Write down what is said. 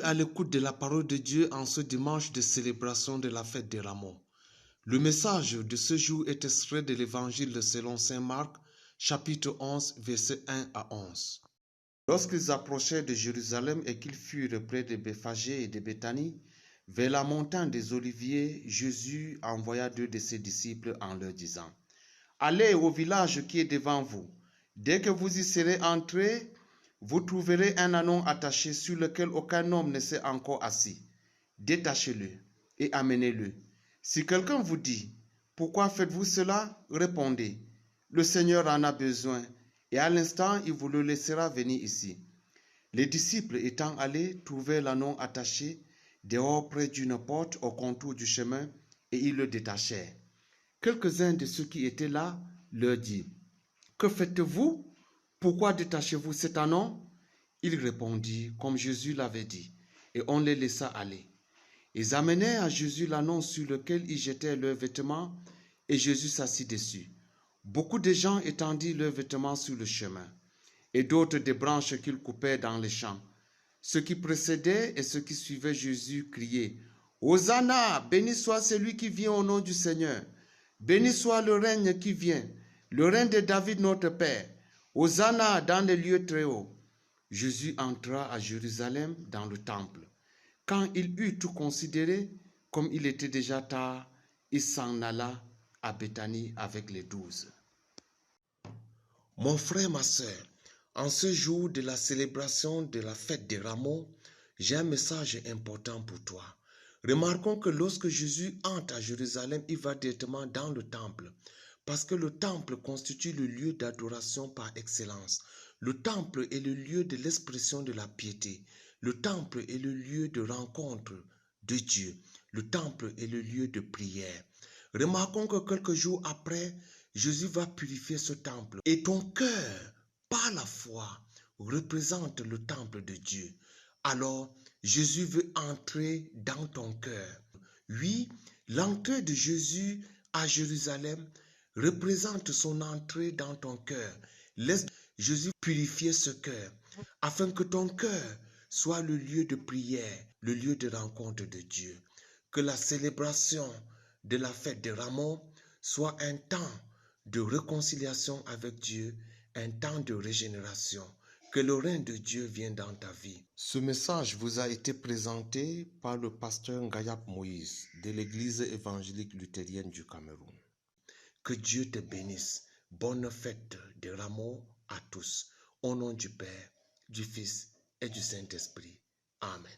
à l'écoute de la parole de Dieu en ce dimanche de célébration de la fête des Rameaux. Le message de ce jour est extrait de l'Évangile selon saint Marc, chapitre 11, versets 1 à 11. Lorsqu'ils approchèrent de Jérusalem et qu'ils furent près de Béphagée et de Béthanie, vers la montagne des Oliviers, Jésus envoya 2 de ses disciples en leur disant: « Allez au village qui est devant vous. Dès que vous y serez entrés, vous trouverez un ânon attaché sur lequel aucun homme ne s'est encore assis. Détachez-le et amenez-le. Si quelqu'un vous dit: « Pourquoi faites-vous cela ?» répondez: « Le Seigneur en a besoin, et à l'instant il vous le laissera venir ici. » Les disciples étant allés trouver l'ânon attaché dehors près d'une porte au contour du chemin, et ils le détachèrent. Quelques-uns de ceux qui étaient là leur dirent: « Que faites-vous? Pourquoi détachez-vous cet ânon ?» Ils répondirent comme Jésus l'avait dit, et on les laissa aller. Ils amenèrent à Jésus l'ânon sur lequel ils jetaient leurs vêtements, et Jésus s'assit dessus. Beaucoup de gens étendirent leurs vêtements sur le chemin, et d'autres des branches qu'ils coupaient dans les champs. Ceux qui précédaient et ceux qui suivaient Jésus criaient: « Hosanna! Béni soit celui qui vient au nom du Seigneur! Béni soit le règne qui vient, le règne de David notre Père! Hosanna dans les lieux très hauts! » Jésus entra à Jérusalem dans le temple. Quand il eut tout considéré, comme il était déjà tard, il s'en alla à Béthanie avec les 12. Mon frère, ma sœur, en ce jour de la célébration de la fête des Rameaux, j'ai un message important pour toi. Remarquons que lorsque Jésus entre à Jérusalem, il va directement dans le temple, parce que le temple constitue le lieu d'adoration par excellence. Le temple est le lieu de l'expression de la piété. Le temple est le lieu de rencontre de Dieu. Le temple est le lieu de prière. Remarquons que quelques jours après, Jésus va purifier ce temple. Et ton cœur, par la foi, représente le temple de Dieu. Alors, Jésus veut entrer dans ton cœur. Oui, l'entrée de Jésus à Jérusalem représente son entrée dans ton cœur. Laisse Jésus purifier ce cœur, afin que ton cœur soit le lieu de prière, le lieu de rencontre de Dieu. Que la célébration de la fête des Rameaux soit un temps de réconciliation avec Dieu, un temps de régénération. Que le règne de Dieu vienne dans ta vie. Ce message vous a été présenté par le pasteur Ngayap Moïse de l'Église évangélique luthérienne du Cameroun. Que Dieu te bénisse. Bonne fête des Rameaux à tous. Au nom du Père, du Fils et du Saint-Esprit. Amen.